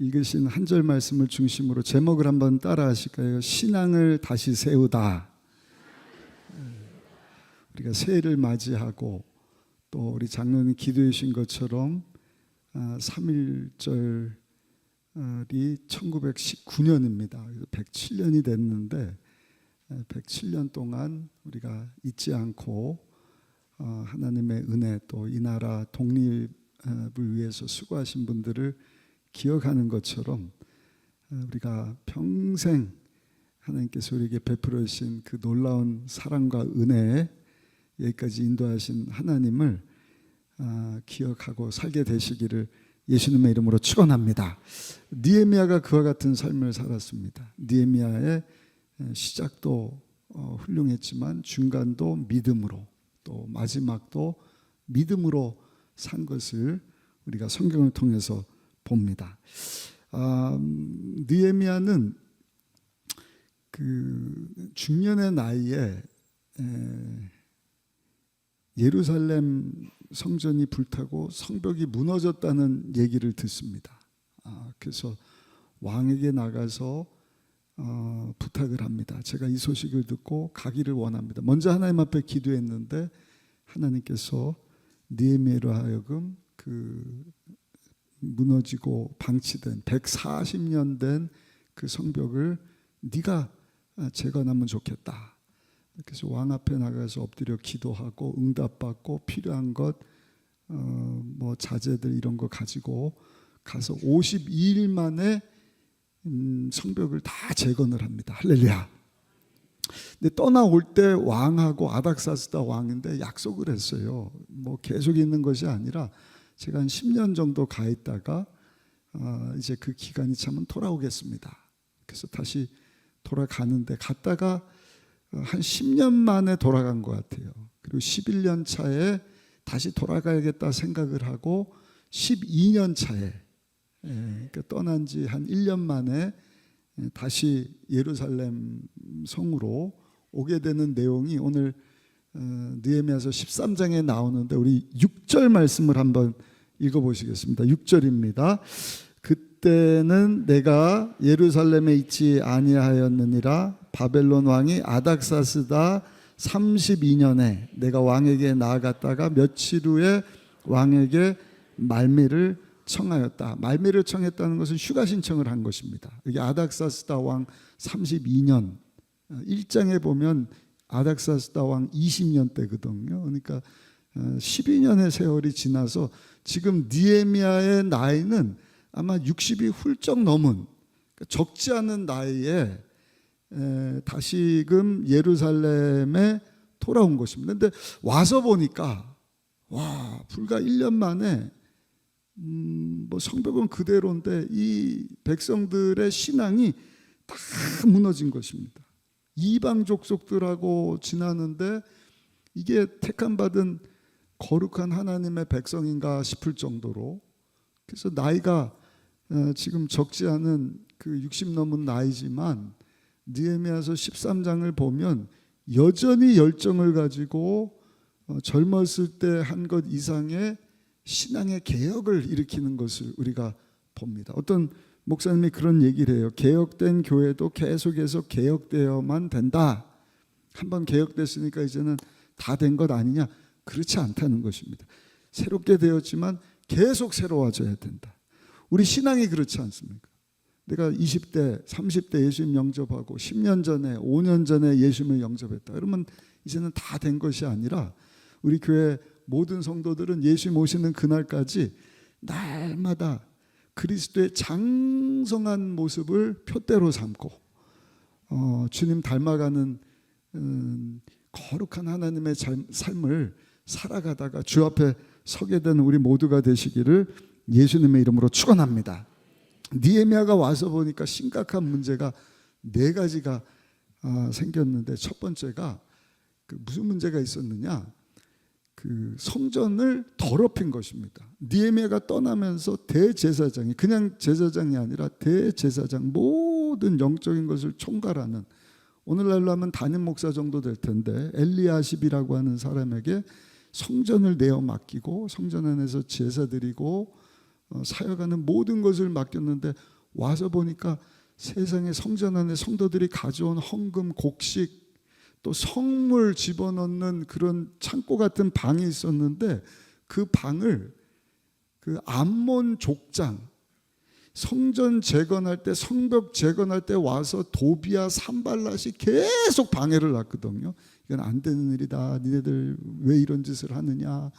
읽으신 한 절 말씀을 중심으로 제목을 한번 따라 하실까요? 신앙을 다시 세우다. 우리가 새해를 맞이하고 또 우리 장로님 기도해 주신 것처럼 3.1절이 1919년입니다. 107년이 됐는데 107년 동안 우리가 잊지 않고 하나님의 은혜 또 이 나라 독립을 위해서 수고하신 분들을 기억하는 것처럼 우리가 평생 하나님께서 우리에게 베풀어 주신 그 놀라운 사랑과 은혜에 여기까지 인도하신 하나님을 기억하고 살게 되시기를 예수님의 이름으로 축원합니다. 느헤미야가 그와 같은 삶을 살았습니다. 느헤미야의 시작도 훌륭했지만 중간도 믿음으로 또 마지막도 믿음으로 산 것을 우리가 성경을 통해서 봅니다. 느헤미야는 그 중년의 나이에 예루살렘 성전이 불타고 성벽이 무너졌다는 얘기를 듣습니다. 그래서 왕에게 나가서 부탁을 합니다. 제가 이 소식을 듣고 가기를 원합니다. 먼저 하나님 앞에 기도했는데 하나님께서 느헤미야로 하여금 그 무너지고 방치된 140년 된 그 성벽을 네가 재건하면 좋겠다. 그래서 왕 앞에 나가서 엎드려 기도하고 응답받고 필요한 것 뭐 자재들 이런 거 가지고 가서 52일 만에 성벽을 다 재건을 합니다. 할렐루야. 근데 떠나올 때 왕하고 아닥사스다 왕인데 약속을 했어요. 뭐 계속 있는 것이 아니라 제가 한 10년 정도 가 있다가 이제 그 기간이 차면 돌아오겠습니다. 그래서 다시 돌아가는데 갔다가 한 10년 만에 돌아간 것 같아요. 그리고 11년 차에 다시 돌아가야겠다 생각을 하고 12년 차에 그러니까 떠난 지 한 1년 만에 다시 예루살렘 성으로 오게 되는 내용이 오늘 느헤미야서 13장에 나오는데 우리 6절 말씀을 한번 읽어보시겠습니다. 6절입니다. 그때는 내가 예루살렘에 있지 아니하였느니라. 바벨론 왕이 아닥사스다 32년에 내가 왕에게 나아갔다가 며칠 후에 왕에게 말미를 청하였다. 말미를 청했다는 것은 휴가 신청을 한 것입니다. 이게 아닥사스다 왕 32년 1장에 보면 아닥사스다 왕 20년 때거든요. 그러니까 12년의 세월이 지나서 지금 느헤미야의 나이는 아마 60이 훌쩍 넘은 적지 않은 나이에 다시금 예루살렘에 돌아온 것입니다. 그런데 와서 보니까 와 불과 1년 만에 뭐 성벽은 그대로인데 이 백성들의 신앙이 다 무너진 것입니다. 이방 족속들하고 지나는데 이게 택함 받은 거룩한 하나님의 백성인가 싶을 정도로 그래서 나이가 지금 적지 않은 그 60 넘은 나이지만 느헤미야서 13장을 보면 여전히 열정을 가지고 젊었을 때 한 것 이상의 신앙의 개혁을 일으키는 것을 우리가 봅니다. 어떤 목사님이 그런 얘기를 해요. 개혁된 교회도 계속해서 개혁되어만 된다. 한번 개혁됐으니까 이제는 다 된 것 아니냐? 그렇지 않다는 것입니다. 새롭게 되었지만 계속 새로워져야 된다. 우리 신앙이 그렇지 않습니까? 내가 20대, 30대 예수님 영접하고 10년 전에, 5년 전에 예수님을 영접했다. 그러면 이제는 다 된 것이 아니라 우리 교회 모든 성도들은 예수님 오시는 그날까지 날마다 그리스도의 장성한 모습을 표대로 삼고 주님 닮아가는 거룩한 하나님의 삶을 살아가다가 주 앞에 서게 되는 우리 모두가 되시기를 예수님의 이름으로 축원합니다. 느헤미야가 와서 보니까 심각한 문제가 4가지가 생겼는데 첫 번째가 무슨 문제가 있었느냐? 그 성전을 더럽힌 것입니다. 느헤미야가 떠나면서 대제사장이 그냥 제사장이 아니라 대제사장 모든 영적인 것을 총괄하는 오늘날로 하면 담임 목사 정도 될 텐데 엘리야십이라고 하는 사람에게 성전을 내어 맡기고 성전 안에서 제사 드리고 사역하는 모든 것을 맡겼는데 와서 보니까 세상에 성전 안에 성도들이 가져온 헌금, 곡식, 또 성물 집어넣는 그런 창고 같은 방이 있었는데 그 방을 그 암몬 족장, 성전 재건할 때, 성벽 재건할 때 와서 도비아 산발랏이 계속 방해를 놨거든요. 이건 안 되는 일이다. 니네들 왜 이런 짓을 하느냐.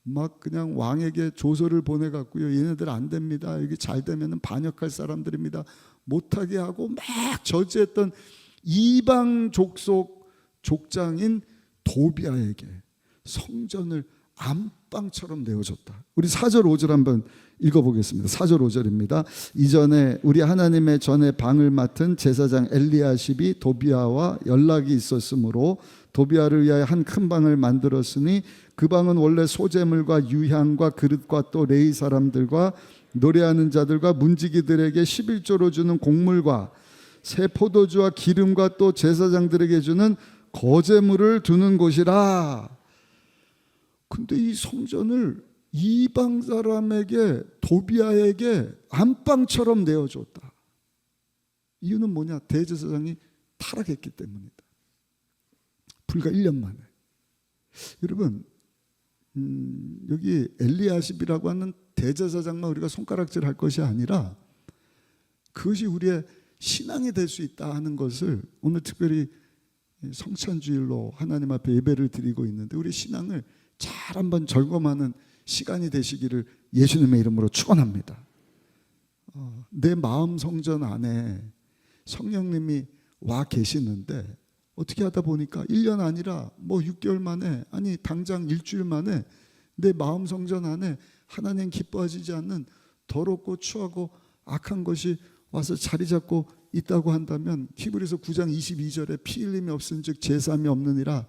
막 그냥 왕에게 조서를 보내갖고요. 얘네들 안 됩니다. 여기 잘 되면 반역할 사람들입니다. 못하게 하고 막 저지했던 이방 족속 족장인 도비아에게 성전을 안방처럼 내어줬다. 우리 4절 5절 한번 읽어보겠습니다. 4절 5절입니다. 이전에 우리 하나님의 전에 방을 맡은 제사장 엘리야십이 도비아와 연락이 있었으므로 도비아를 위하여 한 큰 방을 만들었으니 그 방은 원래 소재물과 유향과 그릇과 또 레위 사람들과 노래하는 자들과 문지기들에게 11조로 주는 곡물과 새 포도주와 기름과 또 제사장들에게 주는 거제물을 두는 곳이라. 근데 이 성전을 이방 사람에게, 도비아에게 안방처럼 내어줬다. 이유는 뭐냐? 대제사장이 타락했기 때문이다. 불과 1년 만에. 여러분, 여기 엘리야십이라고 하는 대제사장만 우리가 손가락질 할 것이 아니라 그것이 우리의 신앙이 될 수 있다 하는 것을 오늘 특별히 성찬주일로 하나님 앞에 예배를 드리고 있는데 우리 신앙을 잘 한번 점검하는 시간이 되시기를 예수님의 이름으로 축원합니다. 내 마음 성전 안에 성령님이 와 계시는데 어떻게 하다 보니까 1년 아니라 뭐 6개월 만에, 아니 당장 일주일 만에 내 마음 성전 안에 하나님 기뻐하시지 않는 더럽고 추하고 악한 것이 와서 자리 잡고 있다고 한다면 히브리서 9장 22절에 피 흘림이 없은즉 제사함이 없느니라.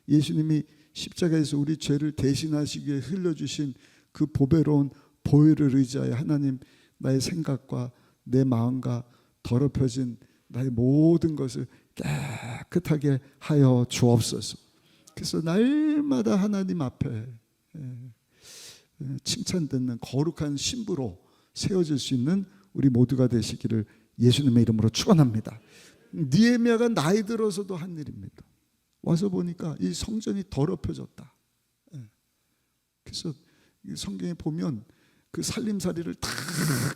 예수님이 십자가에서 우리 죄를 대신하시기 위해 흘려주신 그 보배로운 보혈을 의지하여 하나님, 나의 생각과 내 마음과 더럽혀진 나의 모든 것을 깨끗하게 하여 주옵소서. 그래서 날마다 하나님 앞에 칭찬 듣는 거룩한 신부로 세워질 수 있는 우리 모두가 되시기를 예수님의 이름으로 축원합니다. 느헤미야가 나이 들어서도 한 일입니다. 와서 보니까 이 성전이 더럽혀졌다. 그래서 성경에 보면 그 살림살이를 다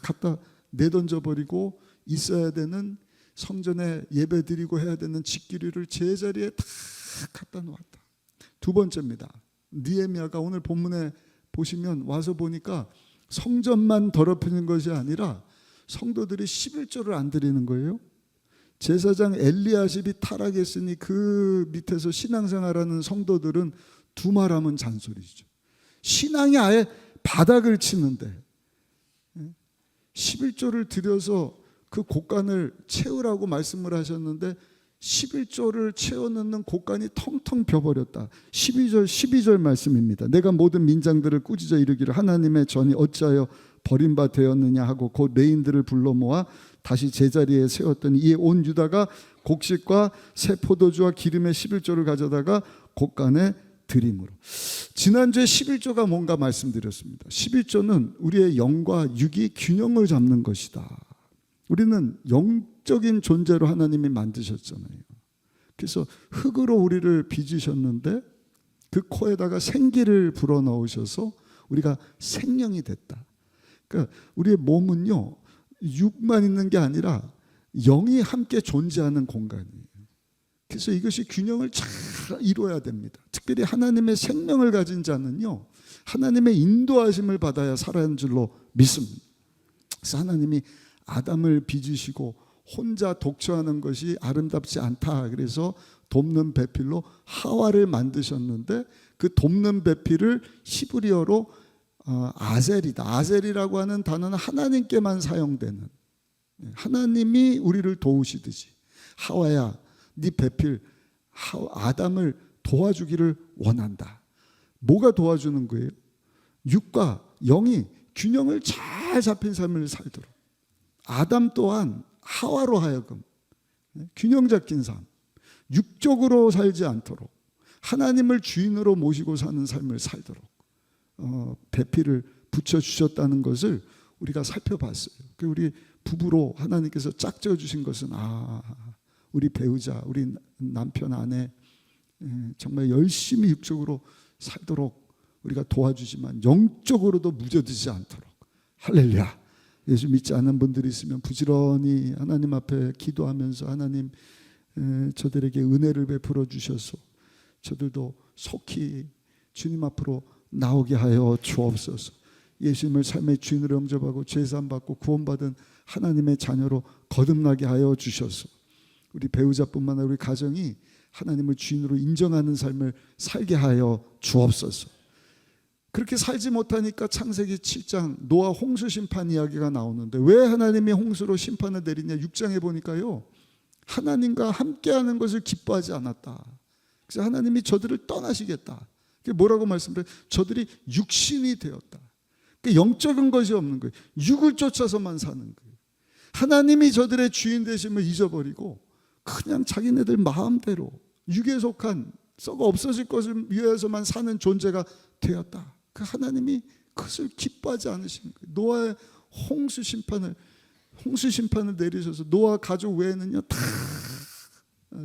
갖다 내던져 버리고 있어야 되는 성전에 예배드리고 해야 되는 직기류를 제자리에 다 갖다 놓았다. 두 번째입니다. 느헤미야가 오늘 본문에 보시면 와서 보니까 성전만 더럽히는 것이 아니라 성도들이 11조를 안 드리는 거예요. 제사장 엘리야십이 타락했으니 그 밑에서 신앙생활하는 성도들은 두말하면 잔소리죠. 신앙이 아예 바닥을 치는데 11조를 드려서 그 곳간을 채우라고 말씀을 하셨는데 11조를 채워넣는 곳간이 텅텅 비어버렸다. 12절 말씀입니다. 내가 모든 민장들을 꾸짖어 이르기를 하나님의 전이 어찌하여 버린 바 되었느냐 하고 곧 레인들을 불러 모아 다시 제자리에 세웠더니 이에 온 유다가 곡식과 새 포도주와 기름의 11조를 가져다가 곳간에 드림으로. 지난주에 11조가 뭔가 말씀드렸습니다. 11조는 우리의 영과 육이 균형을 잡는 것이다. 우리는 영적인 존재로 하나님이 만드셨잖아요. 그래서 흙으로 우리를 빚으셨는데 그 코에다가 생기를 불어넣으셔서 우리가 생명이 됐다. 그러니까 우리의 몸은요, 육만 있는 게 아니라 영이 함께 존재하는 공간이에요. 그래서 이것이 균형을 잘 이루어야 됩니다. 특별히 하나님의 생명을 가진 자는요, 하나님의 인도하심을 받아야 살아가는 줄로 믿습니다. 그래서 하나님이 아담을 빚으시고 혼자 독처하는 것이 아름답지 않다. 그래서 돕는 배필로 하와를 만드셨는데 그 돕는 배필을 히브리어로 아셀이다. 아셀이라고 하는 단어는 하나님께만 사용되는, 하나님이 우리를 도우시듯이 하와야 네 배필 아담을 도와주기를 원한다. 뭐가 도와주는 거예요? 육과 영이 균형을 잘 잡힌 삶을 살도록 아담 또한 하와로 하여금 균형 잡힌 삶, 육적으로 살지 않도록 하나님을 주인으로 모시고 사는 삶을 살도록 배필을 붙여주셨다는 것을 우리가 살펴봤어요. 우리 부부로 하나님께서 짝지어 주신 것은 우리 배우자, 우리 남편, 아내 정말 열심히 육적으로 살도록 우리가 도와주지만 영적으로도 무뎌지지 않도록. 할렐루야. 예수 믿지 않는 분들이 있으면 부지런히 하나님 앞에 기도하면서 하나님 저들에게 은혜를 베풀어 주셔서 저들도 속히 주님 앞으로 나오게 하여 주옵소서. 예수님을 삶의 주인으로 영접하고 죄사함 받고 구원받은 하나님의 자녀로 거듭나게 하여 주셔서 우리 배우자뿐만 아니라 우리 가정이 하나님을 주인으로 인정하는 삶을 살게 하여 주옵소서. 그렇게 살지 못하니까 창세기 7장 노아 홍수 심판 이야기가 나오는데 왜 하나님이 홍수로 심판을 내리냐. 6장에 보니까요, 하나님과 함께하는 것을 기뻐하지 않았다. 그래서 하나님이 저들을 떠나시겠다. 뭐라고 말씀드려요? 저들이 육신이 되었다. 영적인 것이 없는 거예요. 육을 쫓아서만 사는 거예요. 하나님이 저들의 주인 되심을 잊어버리고 그냥 자기네들 마음대로 육에 속한 썩어 없어질 것을 위해서만 사는 존재가 되었다. 그 하나님이 그것을 기뻐하지 않으시는 거예요. 노아의 홍수 심판을 내리셔서 노아 가족 외에는요 다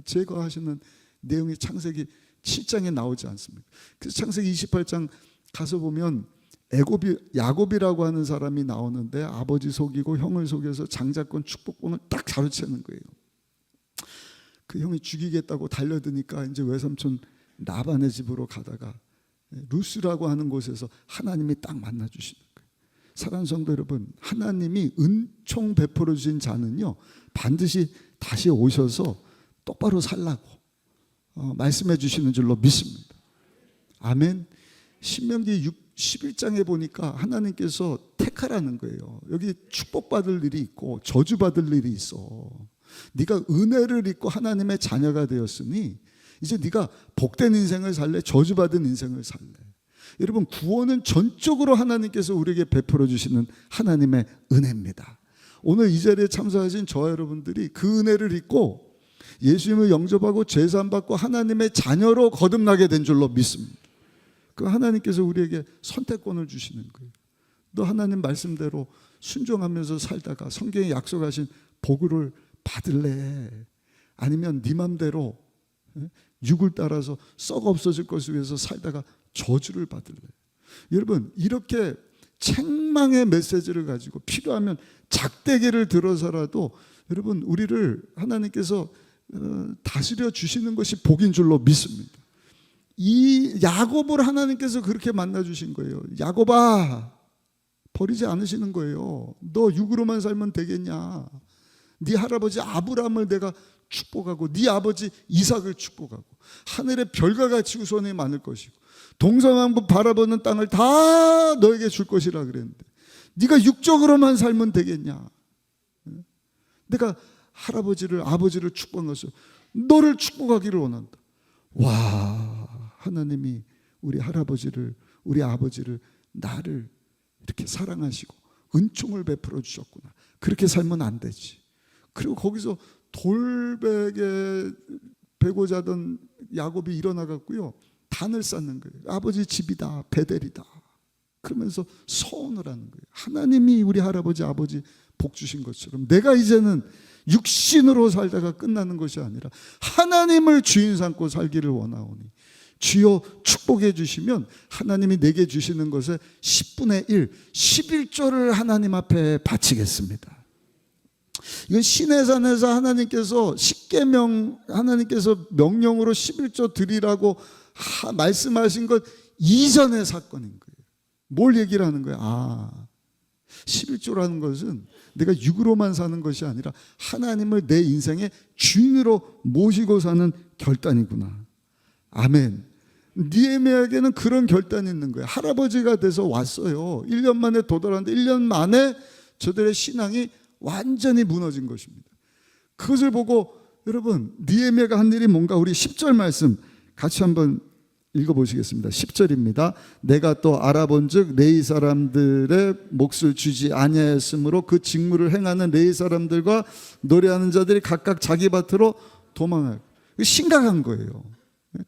제거하시는 내용이 창세기 7장에 나오지 않습니까? 그래서 창세기 28장 가서 보면 야곱이라고 하는 사람이 나오는데 아버지 속이고 형을 속여서 장자권 축복권을 딱 가로채는 거예요. 그 형이 죽이겠다고 달려드니까 이제 외삼촌 라반의 집으로 가다가 루스라고 하는 곳에서 하나님이 딱 만나 주시는 거예요. 사랑하는 성도 여러분, 하나님이 은총 베풀어 주신 자는요 반드시 다시 오셔서 똑바로 살라고 말씀해 주시는 줄로 믿습니다. 아멘. 신명기 11장에 보니까 하나님께서 택하라는 거예요. 여기 축복받을 일이 있고 저주받을 일이 있어. 네가 은혜를 입고 하나님의 자녀가 되었으니 이제 네가 복된 인생을 살래? 저주받은 인생을 살래? 여러분, 구원은 전적으로 하나님께서 우리에게 베풀어 주시는 하나님의 은혜입니다. 오늘 이 자리에 참석하신 저와 여러분들이 그 은혜를 입고 예수님을 영접하고 죄사함 받고 하나님의 자녀로 거듭나게 된 줄로 믿습니다. 그 하나님께서 우리에게 선택권을 주시는 거예요. 너 하나님 말씀대로 순종하면서 살다가 성경에 약속하신 복을 받을래? 아니면 네 맘대로 육을 따라서 썩어 없어질 것을 위해서 살다가 저주를 받을래? 여러분, 이렇게 책망의 메시지를 가지고 필요하면 작대기를 들어서라도 여러분 우리를 하나님께서 다스려 주시는 것이 복인 줄로 믿습니다. 이 야곱을 하나님께서 그렇게 만나 주신 거예요. 야곱아, 버리지 않으시는 거예요. 너 육으로만 살면 되겠냐? 네 할아버지 아브라함을 내가 축복하고 네 아버지 이삭을 축복하고 하늘의 별과 같이 후손이 많을 것이고 동서남북 바라보는 땅을 다 너에게 줄 것이라 그랬는데 네가 육적으로만 살면 되겠냐? 내가 할아버지를 아버지를 축복한 것을 너를 축복하기를 원한다. 와, 하나님이 우리 할아버지를 우리 아버지를 나를 이렇게 사랑하시고 은총을 베풀어 주셨구나. 그렇게 살면 안 되지. 그리고 거기서 돌베개 베고 자던 야곱이 일어나갔고요, 단을 쌓는 거예요. 아버지 집이다, 베델이다. 그러면서 서원을 하는 거예요. 하나님이 우리 할아버지 아버지 복 주신 것처럼 내가 이제는 육신으로 살다가 끝나는 것이 아니라 하나님을 주인 삼고 살기를 원하오니 주여 축복해 주시면 하나님이 내게 주시는 것의 10분의 1, 11조를 하나님 앞에 바치겠습니다. 이건 시내산에서 하나님께서 십계명, 하나님께서 명령으로 11조 드리라고 말씀하신 것 이전의 사건인 거예요. 뭘 얘기를 하는 거예요? 11조라는 것은 내가 육으로만 사는 것이 아니라 하나님을 내 인생의 주인으로 모시고 사는 결단이구나. 아멘. 느헤미야에게는 그런 결단이 있는 거예요. 할아버지가 돼서 왔어요. 1년 만에 도달하는데 1년 만에 저들의 신앙이 완전히 무너진 것입니다. 그것을 보고 여러분, 느헤미야가 한 일이 뭔가 우리 10절 말씀 같이 한번 읽어보시겠습니다. 10절입니다. 내가 또 알아본즉 레위 사람들의 몫을 주지 아니하였으므로 그 직무를 행하는 레위 사람들과 노래하는 자들이 각각 자기 밭으로 도망하고. 심각한 거예요.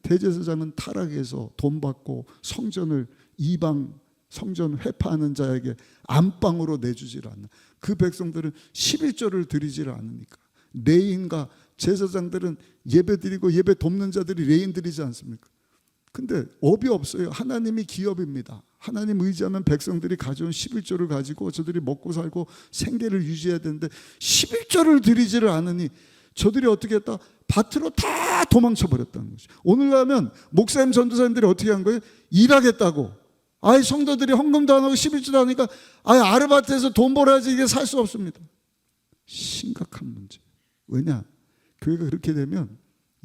대제사장은 타락해서 돈 받고 성전을 이방 성전 회파하는 자에게 안방으로 내주질 않는 그 백성들은 11조를 드리질 않으니까. 레인과 제사장들은 예배드리고 예배 돕는 자들이 레인 드리지 않습니까? 근데 업이 없어요. 하나님이 기업입니다. 하나님 의지하면 백성들이 가져온 11조를 가지고 저들이 먹고 살고 생계를 유지해야 되는데 11조를 드리지를 않으니 저들이 어떻게 했다? 밭으로 다 도망쳐 버렸다는 거죠. 오늘날면 목사님 전도사님들이 어떻게 한 거예요? 일하겠다고. 아예 성도들이 헌금도 안 하고 11조도 안 하니까 아예 아르바이트해서 돈 벌어야지 이게 살 수 없습니다. 심각한 문제. 왜냐? 교회가 그렇게 되면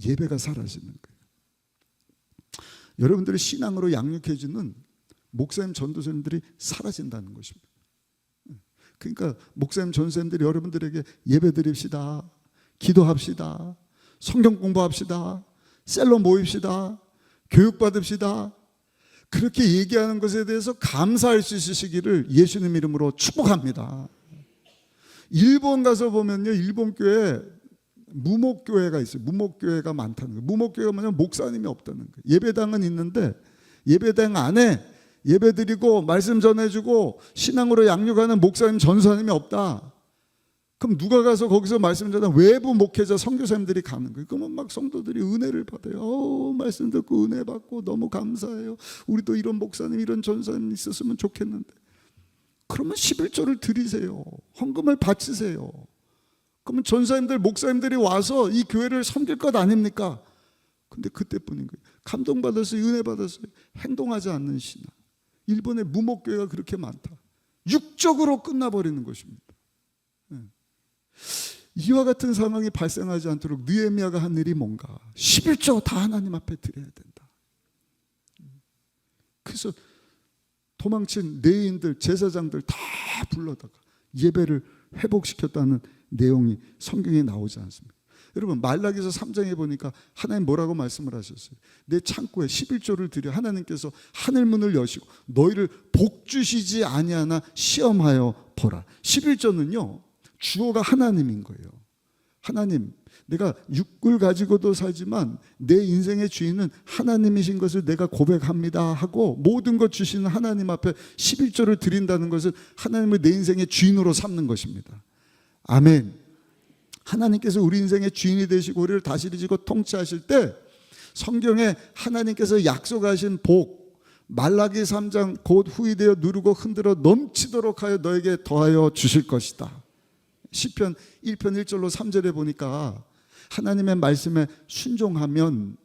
예배가 사라지는 거예요. 여러분들의 신앙으로 양육해주는 목사님 전도사님들이 사라진다는 것입니다. 그러니까 목사님 전도사님들이 여러분들에게 예배 드립시다, 기도합시다, 성경 공부합시다, 셀러 모입시다, 교육받읍시다, 그렇게 얘기하는 것에 대해서 감사할 수 있으시기를 예수님 이름으로 축복합니다. 일본 가서 보면요, 일본 교회 무목교회가 있어요. 무목교회가 많다는 거예요. 무목교회가 뭐냐면 목사님이 없다는 거예요. 예배당은 있는데 예배당 안에 예배드리고 말씀 전해주고 신앙으로 양육하는 목사님 전사님이 없다. 그럼 누가 가서 거기서 말씀 전하는 외부 목회자 선교사님들이 가는 거예요. 그러면 막 성도들이 은혜를 받아요. 말씀 듣고 은혜 받고 너무 감사해요. 우리도 이런 목사님 이런 전사님 있었으면 좋겠는데. 그러면 11조를 드리세요. 헌금을 바치세요. 그러면 전사님들 목사님들이 와서 이 교회를 섬길 것 아닙니까? 근데 그때뿐인 거예요. 감동받았어요. 은혜 받았어요. 행동하지 않는 신앙. 일본의 무목교회가 그렇게 많다. 육적으로 끝나버리는 것입니다. 이와 같은 상황이 발생하지 않도록 느헤미야가 한 일이 뭔가? 11조 다 하나님 앞에 드려야 된다. 그래서 도망친 레위인들, 제사장들 다 불러다가 예배를 회복시켰다는 내용이 성경에 나오지 않습니다. 여러분 말라기서 3장에 보니까 하나님 뭐라고 말씀을 하셨어요? 내 창고에 11조를 드려 하나님께서 하늘문을 여시고 너희를 복주시지 아니하나 시험하여 보라. 11조는요 주어가 하나님인 거예요. 하나님, 내가 육을 가지고도 살지만 내 인생의 주인은 하나님이신 것을 내가 고백합니다 하고 모든 것 주시는 하나님 앞에 11조를 드린다는 것은 하나님을 내 인생의 주인으로 삼는 것입니다. 아멘. 하나님께서 우리 인생의 주인이 되시고 우리를 다스리시고 통치하실 때 성경에 하나님께서 약속하신 복, 말라기 3장 곧 후이되어 누르고 흔들어 넘치도록 하여 너에게 더하여 주실 것이다. 시편 1편 1절로 3절에 보니까 하나님의 말씀에 순종하면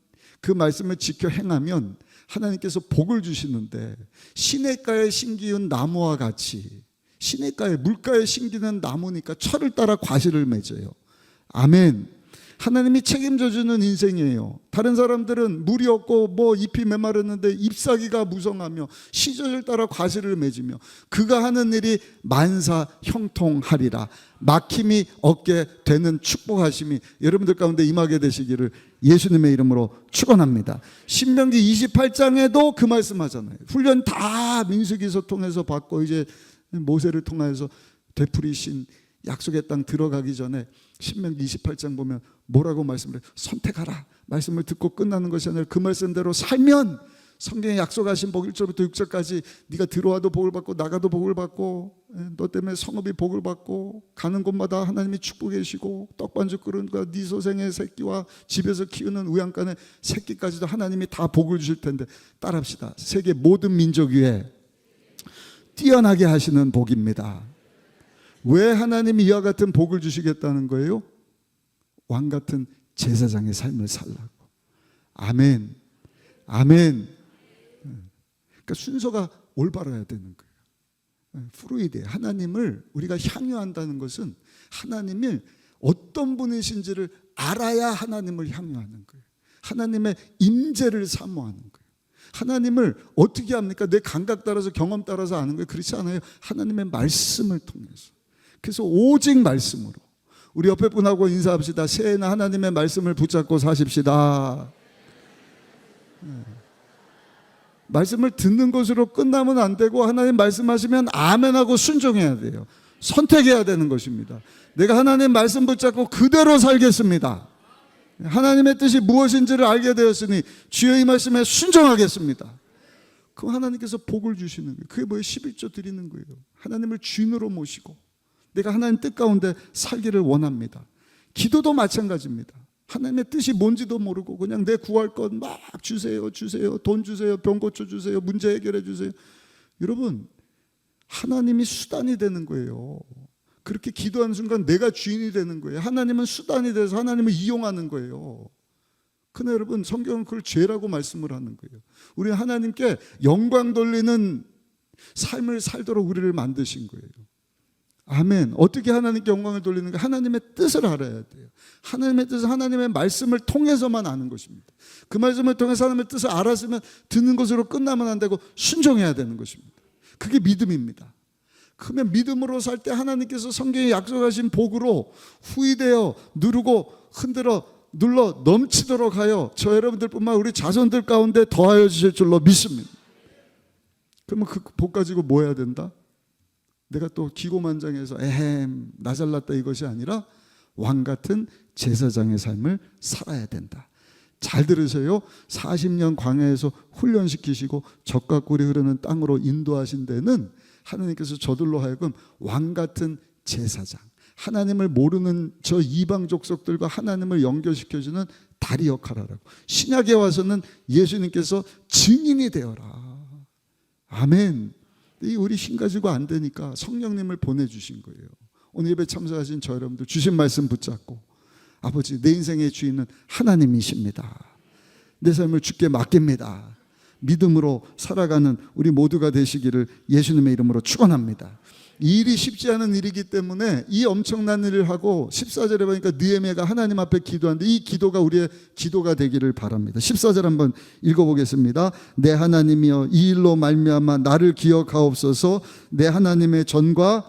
그 말씀을 지켜 행하면 하나님께서 복을 주시는데 시냇가에 심기운 나무와 같이 시냇가에 물가에 심기는 나무니까 철을 따라 과실을 맺어요. 아멘. 하나님이 책임져 주는 인생이에요. 다른 사람들은 물이 없고 뭐 잎이 메마르는데 잎사귀가 무성하며 시절을 따라 과실을 맺으며 그가 하는 일이 만사 형통하리라. 막힘이 없게 되는 축복하심이 여러분들 가운데 임하게 되시기를 예수님의 이름으로 축원합니다. 신명기 28장에도 그 말씀하잖아요. 훈련 다 민수기서 통해서 받고 이제 모세를 통해서 되풀이신 약속의 땅 들어가기 전에 신명기 28장 보면 뭐라고 말씀을 해요? 선택하라. 말씀을 듣고 끝나는 것이 아니라 그 말씀대로 살면 성경에 약속하신 복 1절부터 6절까지 네가 들어와도 복을 받고 나가도 복을 받고 너 때문에 성읍이 복을 받고 가는 곳마다 하나님이 축복해 주시고 떡반죽 그릇과 네 소생의 새끼와 집에서 키우는 우양간의 새끼까지도 하나님이 다 복을 주실 텐데 따라합시다. 세계 모든 민족 위에 뛰어나게 하시는 복입니다. 왜 하나님이 이와 같은 복을 주시겠다는 거예요? 왕 같은 제사장의 삶을 살라고. 아멘. 아멘. 그러니까 순서가 올바라야 되는 거예요. 프루이데 하나님을 우리가 향유한다는 것은 하나님이 어떤 분이신지를 알아야 하나님을 향유하는 거예요. 하나님의 임재를 사모하는 거예요. 하나님을 어떻게 합니까? 내 감각 따라서 경험 따라서 아는 거예요. 그렇지 않아요. 하나님의 말씀을 통해서. 그래서 오직 말씀으로 우리 옆에 분하고 인사합시다. 새해에는 하나님의 말씀을 붙잡고 사십시다. 말씀을 듣는 것으로 끝나면 안 되고 하나님 말씀하시면 아멘하고 순종해야 돼요. 선택해야 되는 것입니다. 내가 하나님 말씀 붙잡고 그대로 살겠습니다. 하나님의 뜻이 무엇인지를 알게 되었으니 주의 이 말씀에 순종하겠습니다. 그럼 하나님께서 복을 주시는 거예요. 그게 뭐예요? 11조 드리는 거예요. 하나님을 주인으로 모시고 내가 하나님 뜻 가운데 살기를 원합니다. 기도도 마찬가지입니다. 하나님의 뜻이 뭔지도 모르고 그냥 내 구할 것 막 주세요, 주세요, 돈 주세요, 병 고쳐 주세요, 문제 해결해 주세요. 여러분, 하나님이 수단이 되는 거예요. 그렇게 기도하는 순간 내가 주인이 되는 거예요. 하나님은 수단이 돼서 하나님을 이용하는 거예요. 근데 여러분, 성경은 그걸 죄라고 말씀을 하는 거예요. 우리는 하나님께 영광 돌리는 삶을 살도록 우리를 만드신 거예요. 아멘. 어떻게 하나님께 영광을 돌리는가? 하나님의 뜻을 알아야 돼요. 하나님의 뜻은 하나님의 말씀을 통해서만 아는 것입니다. 그 말씀을 통해서 하나님의 뜻을 알았으면 듣는 것으로 끝나면 안 되고 순종해야 되는 것입니다. 그게 믿음입니다. 그러면 믿음으로 살 때 하나님께서 성경에 약속하신 복으로 후이되어 누르고 흔들어 눌러 넘치도록 하여 저 여러분들뿐만 우리 자손들 가운데 더하여 주실 줄로 믿습니다. 그러면 그 복 가지고 뭐 해야 된다? 내가 또 기고만장해서 에헴 나 잘났다 이것이 아니라 왕같은 제사장의 삶을 살아야 된다. 잘 들으세요. 40년 광야에서 훈련시키시고 젖과 꿀이 흐르는 땅으로 인도하신 데는 하나님께서 저들로 하여금 왕같은 제사장, 하나님을 모르는 저 이방 족속들과 하나님을 연결시켜주는 다리 역할을 하라고. 신약에 와서는 예수님께서 증인이 되어라. 아멘. 이 우리 힘 가지고 안 되니까 성령님을 보내주신 거예요. 오늘 예배 참석하신 저 여러분들 주신 말씀 붙잡고 아버지 내 인생의 주인은 하나님이십니다. 내 삶을 주께 맡깁니다. 믿음으로 살아가는 우리 모두가 되시기를 예수님의 이름으로 축원합니다. 이 일이 쉽지 않은 일이기 때문에 이 엄청난 일을 하고 14절에 보니까 느헤미야가 하나님 앞에 기도하는데 이 기도가 우리의 기도가 되기를 바랍니다. 14절 한번 읽어보겠습니다. 내 하나님이여 이 일로 말미암아 나를 기억하옵소서. 내 하나님의 전과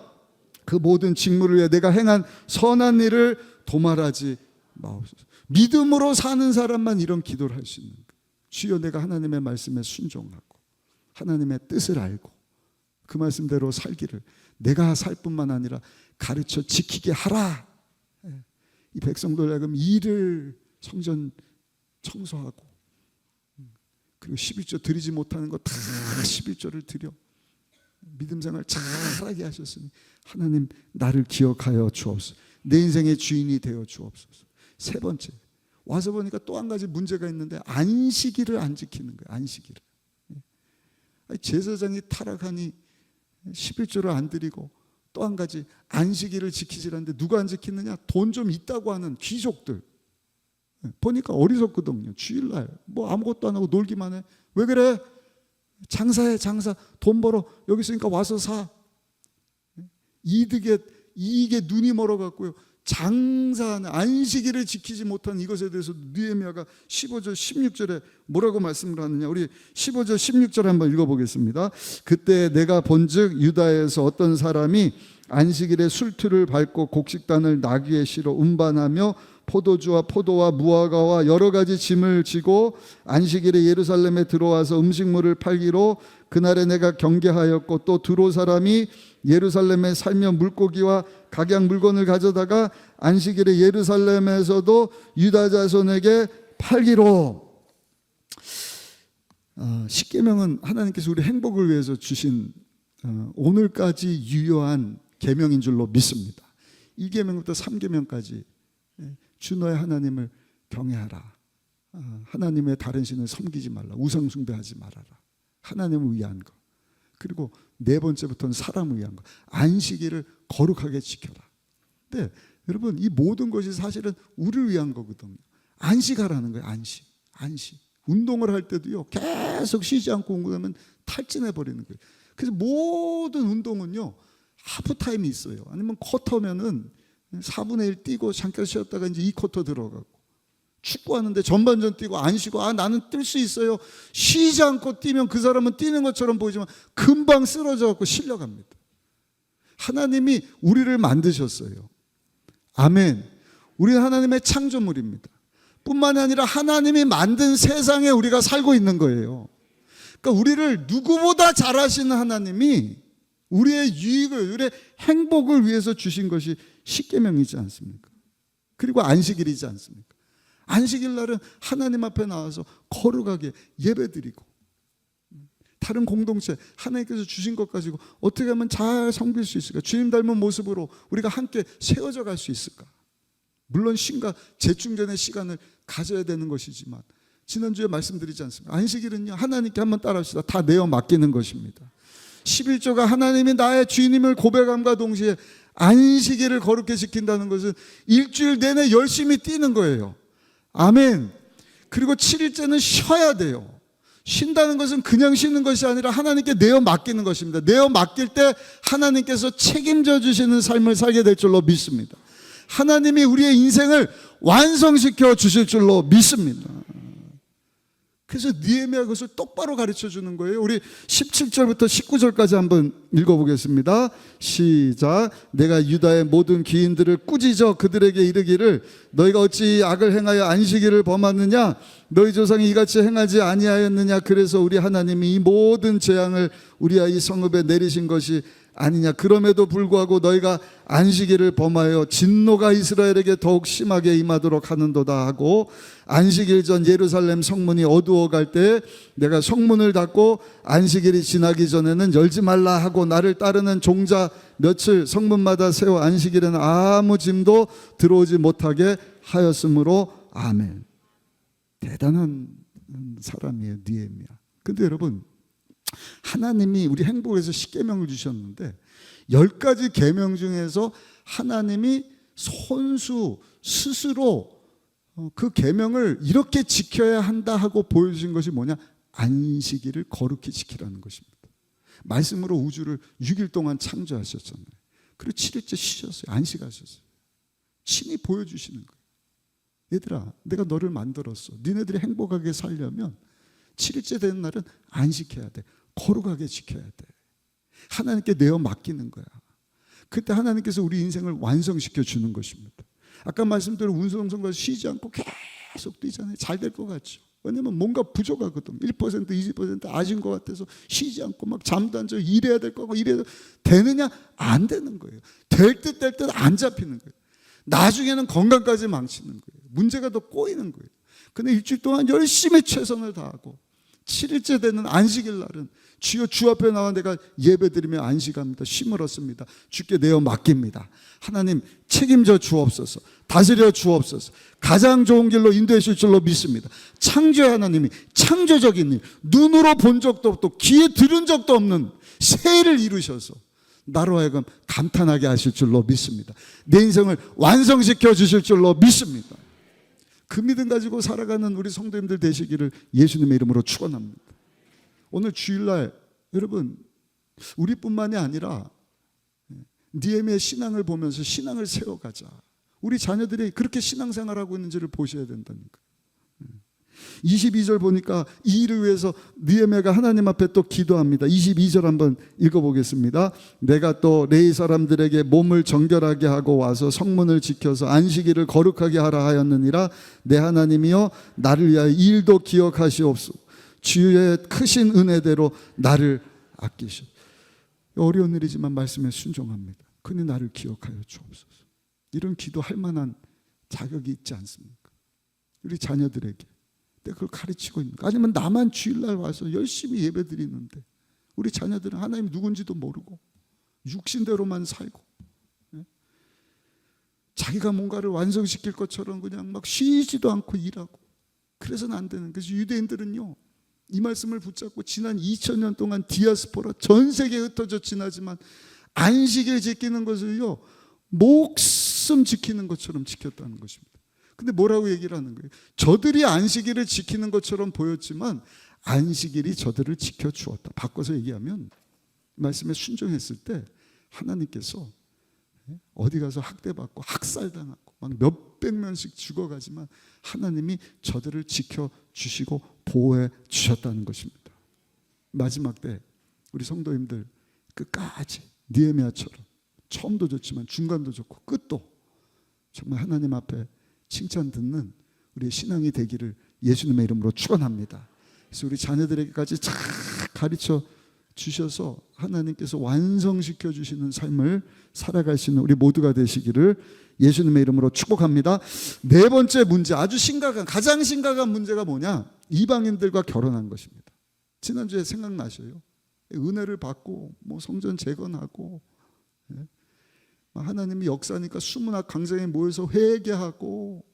그 모든 직무를 위해 내가 행한 선한 일을 도말하지 마옵소서. 믿음으로 사는 사람만 이런 기도를 할 수 있는 거예요. 주여 내가 하나님의 말씀에 순종하고 하나님의 뜻을 알고 그 말씀대로 살기를 내가 살 뿐만 아니라 가르쳐 지키게 하라. 이 백성들 하여금 일을 성전 청소하고 그리고 11조 드리지 못하는 거 다 11조를 드려 믿음 생활 잘하게 하셨으니 하나님 나를 기억하여 주옵소서. 내 인생의 주인이 되어 주옵소서. 세 번째, 와서 보니까 또 한 가지 문제가 있는데 안식일을 안 지키는 거예요. 안식일을. 제사장이 타락하니 11조를 안 드리고 또 한 가지 안식일을 지키지 않는데 누가 안 지키느냐? 돈 좀 있다고 하는 귀족들. 보니까 어리석거든요. 주일날 뭐 아무것도 안 하고 놀기만 해. 왜 그래? 장사해 장사. 돈 벌어. 여기 있으니까 와서 사. 이익에 눈이 멀어갖고요. 장사하는 안식일을 지키지 못한 이것에 대해서 느헤미야가 15절 16절에 뭐라고 말씀을 하느냐. 우리 15절 16절 한번 읽어보겠습니다. 그때 내가 본즉 유다에서 어떤 사람이 안식일에 술틀을 밟고 곡식단을 나귀에 실어 운반하며 포도주와 포도와 무화과와 여러 가지 짐을 지고 안식일에 예루살렘에 들어와서 음식물을 팔기로 그날에 내가 경계하였고 또 두로 사람이 예루살렘에 살며 물고기와 각양 물건을 가져다가 안식일에 예루살렘에서도 유다 자손에게 팔기로. 십계명은 하나님께서 우리 행복을 위해서 주신 오늘까지 유효한 계명인 줄로 믿습니다. 1계명부터 3계명까지 주 너의 하나님을 경외하라. 하나님의 다른 신을 섬기지 말라. 우상 숭배하지 말아라. 하나님을 위한 것. 그리고 네 번째부터는 사람을 위한 것. 안식일을 거룩하게 지켜라. 근데 여러분 이 모든 것이 사실은 우리를 위한 거거든요. 안식하라는 거예요. 안식. 운동을 할 때도요. 계속 쉬지 않고 운동하면 탈진해 버리는 거예요. 그래서 모든 운동은요. 하프타임이 있어요. 아니면 쿼터면은 4분의 1 뛰고 잠깐 쉬었다가 이제 2쿼터 들어가고, 축구하는데 전반전 뛰고 안 쉬고 나는 뛸 수 있어요. 쉬지 않고 뛰면 그 사람은 뛰는 것처럼 보이지만 금방 쓰러져 갖고 실려갑니다. 하나님이 우리를 만드셨어요. 아멘. 우리는 하나님의 창조물입니다. 뿐만이 아니라 하나님이 만든 세상에 우리가 살고 있는 거예요. 그러니까 우리를 누구보다 잘 아시는 하나님이 우리의 유익을, 우리의 행복을 위해서 주신 것이 십계명이지 않습니까? 그리고 안식일이지 않습니까? 안식일 날은 하나님 앞에 나와서 거룩하게 예배드리고 다른 공동체, 하나님께서 주신 것 가지고 어떻게 하면 잘 섬길 수 있을까? 주님 닮은 모습으로 우리가 함께 세워져 갈 수 있을까? 물론 쉼과 재충전의 시간을 가져야 되는 것이지만, 지난주에 말씀드리지 않습니까? 안식일은요, 하나님께 한번 따라합시다. 다 내어 맡기는 것입니다. 11조가 하나님이 나의 주인임을 고백함과 동시에 안식일을 거룩히 지킨다는 것은 일주일 내내 열심히 뛰는 거예요. 아멘. 그리고 7일째는 쉬어야 돼요. 쉰다는 것은 그냥 쉬는 것이 아니라 하나님께 내어 맡기는 것입니다. 내어 맡길 때 하나님께서 책임져 주시는 삶을 살게 될 줄로 믿습니다. 하나님이 우리의 인생을 완성시켜 주실 줄로 믿습니다. 그래서 느헤미야 그것을 똑바로 가르쳐 주는 거예요. 우리 17절부터 19절까지 한번 읽어보겠습니다. 시작. 내가 유다의 모든 귀인들을 꾸짖어 그들에게 이르기를 너희가 어찌 악을 행하여 안식일을 범하느냐? 너희 조상이 이같이 행하지 아니하였느냐? 그래서 우리 하나님이 이 모든 재앙을 우리와 이 성읍에 내리신 것이 아니냐? 그럼에도 불구하고 너희가 안식일을 범하여 진노가 이스라엘에게 더욱 심하게 임하도록 하는도다 하고, 안식일 전 예루살렘 성문이 어두워갈 때 내가 성문을 닫고 안식일이 지나기 전에는 열지 말라 하고, 나를 따르는 종자 며칠 성문마다 세워 안식일에는 아무 짐도 들어오지 못하게 하였으므로. 아멘. 대단한 사람이에요, 느헤미야. 근데 여러분, 하나님이 우리 행복에서 10계명을 주셨는데 10가지 계명 중에서 하나님이 손수 스스로 그 계명을 이렇게 지켜야 한다 하고 보여주신 것이 뭐냐? 안식일을 거룩히 지키라는 것입니다. 말씀으로 우주를 6일 동안 창조하셨잖아요. 그리고 7일째 쉬셨어요. 안식하셨어요. 친히 보여주시는 거예요. 얘들아, 내가 너를 만들었어. 니네들이 행복하게 살려면 7일째 되는 날은 안식해야 돼. 거룩하게 지켜야 돼. 하나님께 내어 맡기는 거야. 그때 하나님께서 우리 인생을 완성시켜 주는 것입니다. 아까 말씀대로 운송선과 쉬지 않고 계속 뛰잖아요. 잘 될 것 같죠. 왜냐면 뭔가 부족하거든. 1%, 20% 아진 것 같아서 쉬지 않고 막 잠도 안 자고 일해야 될 거고 이래야 되느냐? 안 되는 거예요. 될 듯 될 듯 안 잡히는 거예요. 나중에는 건강까지 망치는 거예요. 문제가 더 꼬이는 거예요. 근데 일주일 동안 열심히 최선을 다하고 7일째 되는 안식일 날은 주여 주 앞에 나와 내가 예배드리며 안식합니다. 쉼을 얻습니다. 주께 내어 맡깁니다. 하나님 책임져 주옵소서. 다스려 주옵소서. 가장 좋은 길로 인도해 주실 줄로 믿습니다. 창조의 하나님이 창조적인 일, 눈으로 본 적도 없고 귀에 들은 적도 없는 새 일을 이루셔서 나로 하여금 감탄하게 하실 줄로 믿습니다. 내 인생을 완성시켜 주실 줄로 믿습니다. 그 믿음 가지고 살아가는 우리 성도님들 되시기를 예수님의 이름으로 축원합니다. 오늘 주일날 여러분, 우리뿐만이 아니라 느헤미야의 신앙을 보면서 신앙을 세워가자. 우리 자녀들이 그렇게 신앙생활하고 있는지를 보셔야 된다는 거예요. 22절 보니까 이 일을 위해서 느헤미야가 하나님 앞에 또 기도합니다. 22절 한번 읽어보겠습니다. 내가 또 레위 사람들에게 몸을 정결하게 하고 와서 성문을 지켜서 안식일을 거룩하게 하라 하였느니라. 내 하나님이여 나를 위하여 이 일도 기억하시옵소서. 주의 크신 은혜대로 나를 아끼시오. 어려운 일이지만 말씀에 순종합니다. 그니 나를 기억하여 주옵소서. 이런 기도할 만한 자격이 있지 않습니까? 우리 자녀들에게 내가 그걸 가르치고 있는 거. 아니면 나만 주일날 와서 열심히 예배 드리는데 우리 자녀들은 하나님 누군지도 모르고 육신대로만 살고 자기가 뭔가를 완성시킬 것처럼 그냥 막 쉬지도 않고 일하고, 그래서는 안 되는. 그래서 유대인들은요, 이 말씀을 붙잡고 지난 2000년 동안 디아스포라 전 세계에 흩어져 지나지만 안식일 지키는 것을요 목숨 지키는 것처럼 지켰다는 것입니다. 근데 뭐라고 얘기를 하는 거예요? 저들이 안식일을 지키는 것처럼 보였지만 안식일이 저들을 지켜주었다. 바꿔서 얘기하면 말씀에 순종했을 때 하나님께서 어디 가서 학대받고 학살당하고 막 몇백 명씩 죽어가지만 하나님이 저들을 지켜주시고 보호해 주셨다는 것입니다. 마지막 때 우리 성도님들 끝까지 느헤미야처럼 처음도 좋지만 중간도 좋고 끝도 정말 하나님 앞에 칭찬 듣는 우리의 신앙이 되기를 예수님의 이름으로 축원합니다. 그래서 우리 자녀들에게까지 잘 가르쳐 주셔서 하나님께서 완성시켜 주시는 삶을 살아갈 수 있는 우리 모두가 되시기를 예수님의 이름으로 축복합니다. 네 번째 문제, 아주 심각한, 가장 심각한 문제가 뭐냐? 이방인들과 결혼한 것입니다. 지난주에 생각나셔요? 은혜를 받고 뭐 성전 재건하고, 예? 하나님이 역사니까 수문학 강장에 모여서 회개하고,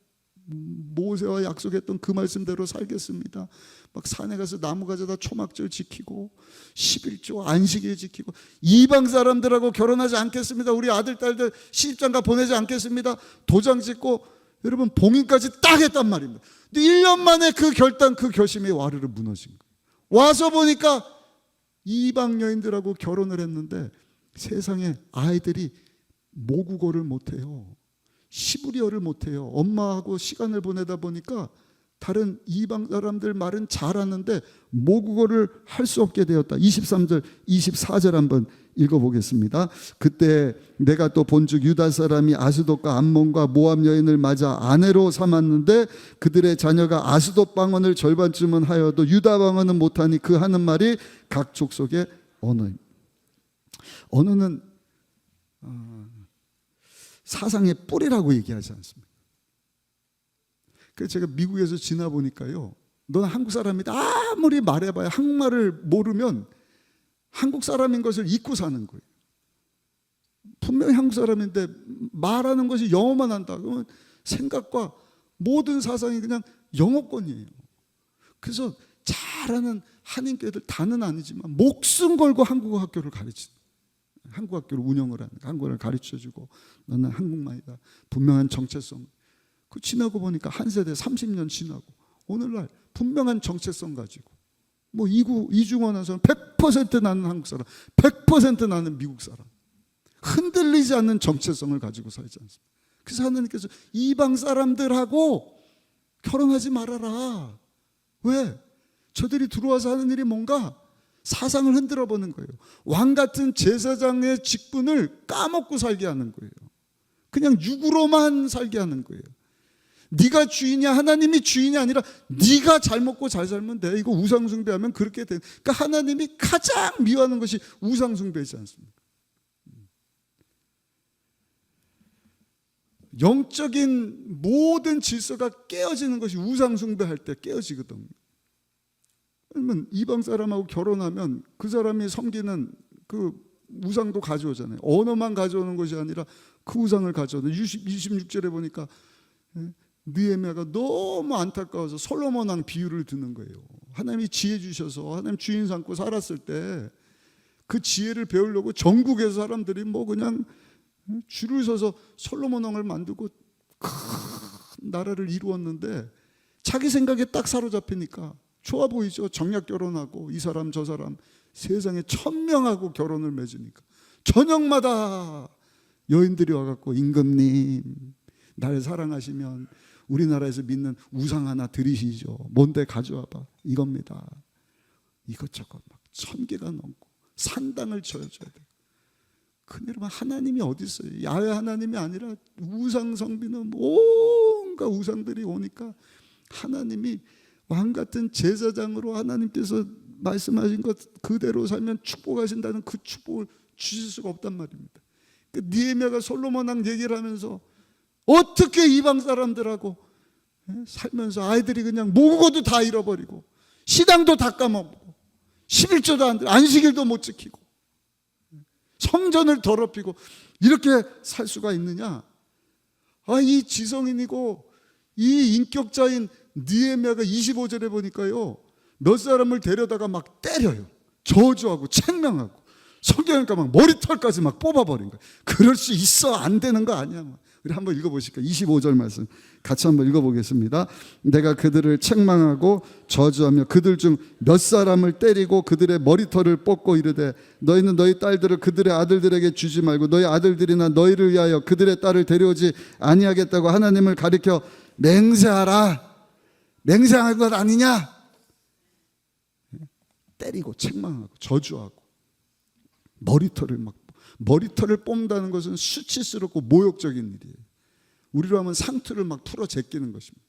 모세와 약속했던 그 말씀대로 살겠습니다. 막 산에 가서 나무 가져다 초막절 지키고 11조 안식일 지키고, 이방 사람들하고 결혼하지 않겠습니다. 우리 아들 딸들 시집장가 보내지 않겠습니다. 도장 찍고 여러분 봉인까지 딱 했단 말입니다. 근데 1년 만에 그 결단, 그 결심이 와르르 무너진 거예요. 와서 보니까 이방 여인들하고 결혼을 했는데 세상에 아이들이 모국어를 못해요. 시브리어를 못해요. 엄마하고 시간을 보내다 보니까 다른 이방 사람들 말은 잘하는데 모국어를 할 수 없게 되었다. 23절 24절 한번 읽어보겠습니다. 그때 내가 또 본즉 유다 사람이 아스돗과 암몬과 모압 여인을 맞아 아내로 삼았는데 그들의 자녀가 아스돗 방언을 절반쯤은 하여도 유다 방언은 못하니 그 하는 말이 각 족속의 언어입니다. 언어는 사상의 뿌리라고 얘기하지 않습니까? 그래서 제가 미국에서 지나보니까요, 넌 한국 사람이다 아무리 말해봐야 한국말을 모르면 한국 사람인 것을 잊고 사는 거예요. 분명히 한국 사람인데 말하는 것이 영어만 한다 그러면 생각과 모든 사상이 그냥 영어권이에요. 그래서 잘하는 한인교회들 다는 아니지만 목숨 걸고 한국어 학교를 가르치는, 한국 학교를 운영을 하는, 한국어를 가르쳐주고 너는 한국말이다, 분명한 정체성. 그 지나고 보니까 한 세대 30년 지나고 오늘날 분명한 정체성 가지고 뭐 이중원 한 사람 100% 나는 한국 사람, 100% 나는 미국 사람, 흔들리지 않는 정체성을 가지고 살지 않습니까? 그래서 하나님께서 이방 사람들하고 결혼하지 말아라. 왜? 저들이 들어와서 하는 일이 뭔가 사상을 흔들어 보는 거예요. 왕 같은 제사장의 직분을 까먹고 살게 하는 거예요. 그냥 육으로만 살게 하는 거예요. 네가 주인이야, 하나님이 주인이 아니라 네가 잘 먹고 잘 살면 돼. 이거 우상숭배하면 그렇게 돼. 그러니까 하나님이 가장 미워하는 것이 우상숭배이지 않습니까? 영적인 모든 질서가 깨어지는 것이 우상숭배할 때 깨어지거든요. 그러면 이방 사람하고 결혼하면 그 사람이 섬기는 그 우상도 가져오잖아요. 언어만 가져오는 것이 아니라 그 우상을 가져오는. 26절에 보니까 느헤미야가 너무 안타까워서 솔로몬 왕 비유를 듣는 거예요. 하나님이 지혜 주셔서 하나님 주인 삼고 살았을 때 그 지혜를 배우려고 전국에서 사람들이 뭐 그냥 줄을 서서 솔로몬 왕을 만들고 큰 나라를 이루었는데 자기 생각에 딱 사로잡히니까 좋아 보이죠. 정략 결혼하고 이 사람 저 사람 세상에 1000명하고 결혼을 맺으니까 저녁마다 여인들이 와갖고 임금님 나를 사랑하시면 우리나라에서 믿는 우상 하나 드리시죠. 뭔데 가져와봐. 이겁니다. 이것저것 막 1000개가 넘고 산당을 쳐줘야 돼요. 근데 여러분 하나님이 어디 있어요? 야훼 하나님이 아니라 우상 성비는 온갖 우상들이 오니까 하나님이 왕 같은 제사장으로 하나님께서 말씀하신 것 그대로 살면 축복하신다는 그 축복을 주실 수가 없단 말입니다. 느헤미야가 솔로몬 왕 얘기를 하면서 어떻게 이방 사람들하고 살면서 아이들이 그냥 모국어도 다 잃어버리고 시당도 다 까먹고 11조도 안 돼, 안식일도 못 지키고 성전을 더럽히고 이렇게 살 수가 있느냐? 이 지성인이고 이 인격자인 느헤미야가 25절에 보니까요 몇 사람을 데려다가 막 때려요. 저주하고 책망하고 성경이니까 막 머리털까지 막 뽑아버린 거예요. 그럴 수 있어, 안 되는 거 아니야. 우리 한번 읽어보실까요? 25절 말씀 같이 한번 읽어보겠습니다. 내가 그들을 책망하고 저주하며 그들 중 몇 사람을 때리고 그들의 머리털을 뽑고 이르되 너희는 너희 딸들을 그들의 아들들에게 주지 말고 너희 아들들이나 너희를 위하여 그들의 딸을 데려오지 아니하겠다고 하나님을 가리켜 맹세하라. 맹세한 것 아니냐? 때리고 책망하고 저주하고 머리털을 뽑는다는 것은 수치스럽고 모욕적인 일이에요. 우리로 하면 상투를 막 풀어 제끼는 것입니다.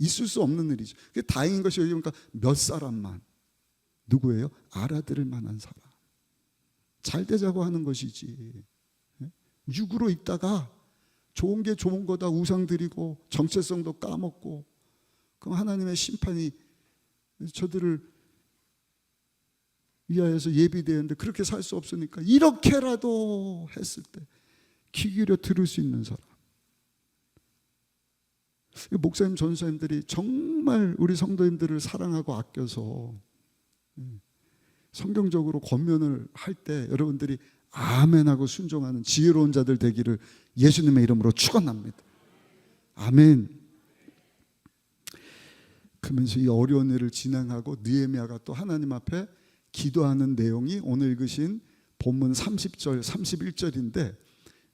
있을 수 없는 일이죠. 그게 다행인 것이 여기 보니까 몇 사람만, 누구예요? 알아들을 만한 사람. 잘 되자고 하는 것이지. 육으로 있다가 좋은 게 좋은 거다 우상 드리고 정체성도 까먹고 그럼 하나님의 심판이 저들을 위하여서 예비되었는데 그렇게 살 수 없으니까 이렇게라도 했을 때 귀 기울여 들을 수 있는 사람. 목사님, 전사님들이 정말 우리 성도님들을 사랑하고 아껴서 성경적으로 권면을 할 때 여러분들이 아멘하고 순종하는 지혜로운 자들 되기를 예수님의 이름으로 축원합니다. 아멘. 그러면서 이 어려운 일을 진행하고 느헤미야가 또 하나님 앞에 기도하는 내용이 오늘 읽으신 본문 30절 31절인데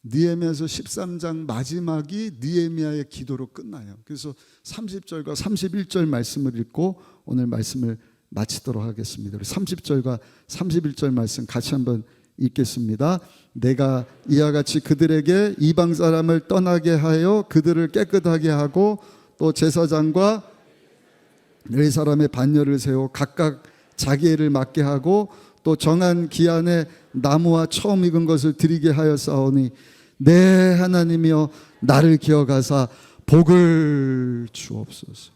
느헤미야서 13장 마지막이 느헤미야의 기도로 끝나요. 그래서 30절과 31절 말씀을 읽고 오늘 말씀을 마치도록 하겠습니다. 우리 30절과 31절 말씀 같이 한번 읽겠습니다. 내가 이와 같이 그들에게 이방 사람을 떠나게 하여 그들을 깨끗하게 하고 또 제사장과 네 사람의 반열을 세워 각각 자기 일을 맡게 하고 또 정한 기한에 나무와 처음 익은 것을 드리게 하였사오니 내 하나님이여 나를 기억하사 복을 주옵소서.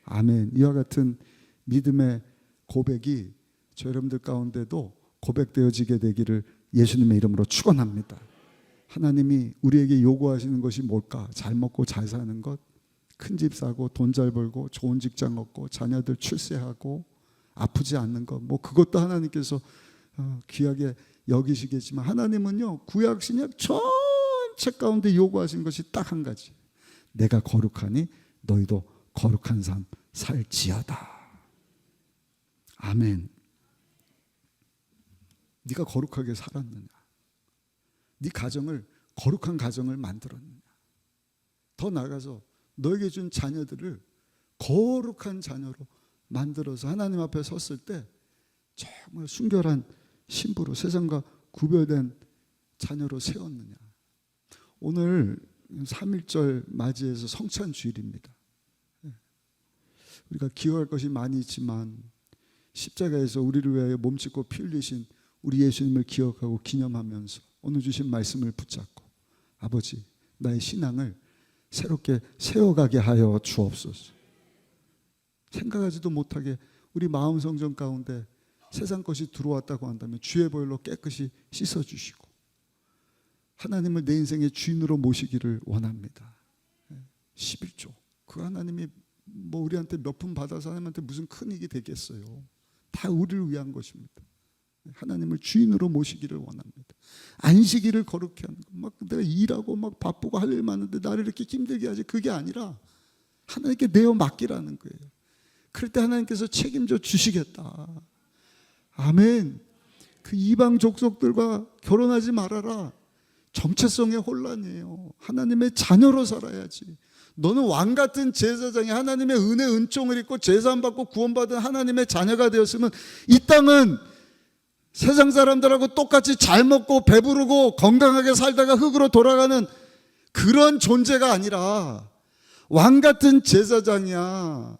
아멘. 이와 같은 믿음의 고백이 저 여러분들 가운데도 고백되어지게 되기를 예수님의 이름으로 축원합니다. 하나님이 우리에게 요구하시는 것이 뭘까? 잘 먹고 잘 사는 것, 큰 집 사고 돈 잘 벌고 좋은 직장 얻고 자녀들 출세하고 아프지 않는 것, 뭐 그것도 하나님께서 귀하게 여기시겠지만 하나님은요 구약 신약 전체 가운데 요구하신 것이 딱 한 가지. 내가 거룩하니 너희도 거룩한 삶 살지어다. 아멘. 네가 거룩하게 살았느냐? 네 가정을 거룩한 가정을 만들었느냐? 더 나아가서 너에게 준 자녀들을 거룩한 자녀로 만들어서 하나님 앞에 섰을 때 정말 순결한 신부로 세상과 구별된 자녀로 세웠느냐? 오늘 3.1절 맞이해서 성찬 주일입니다. 우리가 기억할 것이 많이 있지만 십자가에서 우리를 위하여 몸짓고 피 흘리신 우리 예수님을 기억하고 기념하면서 오늘 주신 말씀을 붙잡고 아버지 나의 신앙을 새롭게 세워가게 하여 주옵소서. 생각하지도 못하게 우리 마음 성전 가운데 세상 것이 들어왔다고 한다면 주의 보혈로 깨끗이 씻어주시고 하나님을 내 인생의 주인으로 모시기를 원합니다. 11조 그 하나님이 뭐 우리한테 몇 푼 받아서 하나님한테 무슨 큰 이익이 되겠어요. 다 우리를 위한 것입니다. 하나님을 주인으로 모시기를 원합니다. 안식일을 거룩히 하는 것. 막 내가 일하고 막 바쁘고 할 일 많은데 나를 이렇게 힘들게 하지. 그게 아니라 하나님께 내어 맡기라는 거예요. 그럴 때 하나님께서 책임져 주시겠다. 아멘. 그 이방 족속들과 결혼하지 말아라. 정체성의 혼란이에요. 하나님의 자녀로 살아야지. 너는 왕같은 제사장이 하나님의 은혜 은총을 입고 제사함받고 구원받은 하나님의 자녀가 되었으면 이 땅은 세상 사람들하고 똑같이 잘 먹고 배부르고 건강하게 살다가 흙으로 돌아가는 그런 존재가 아니라 왕같은 제사장이야.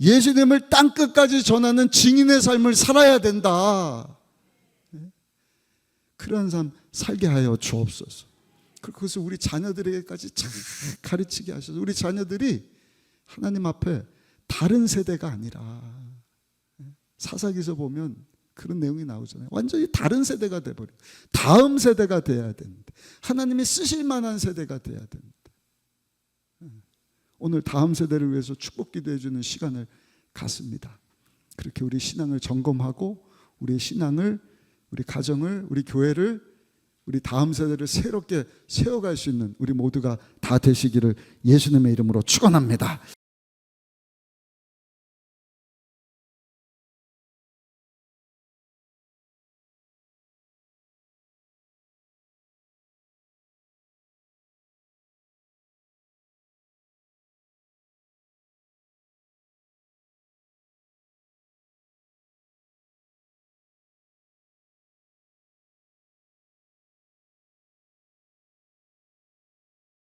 예수님을 땅끝까지 전하는 증인의 삶을 살아야 된다. 그런 삶 살게 하여 주옵소서. 그것을 우리 자녀들에게까지 잘 가르치게 하셔서 우리 자녀들이 하나님 앞에 다른 세대가 아니라 사사기서 보면 그런 내용이 나오잖아요. 완전히 다른 세대가 돼버려. 다음 세대가 돼야 되는데 하나님이 쓰실 만한 세대가 돼야 됩니다. 오늘 다음 세대를 위해서 축복 기도해 주는 시간을 갖습니다. 그렇게 우리 신앙을 점검하고 우리의 신앙을 우리 가정을 우리 교회를 우리 다음 세대를 새롭게 세워갈 수 있는 우리 모두가 다 되시기를 예수님의 이름으로 축원합니다.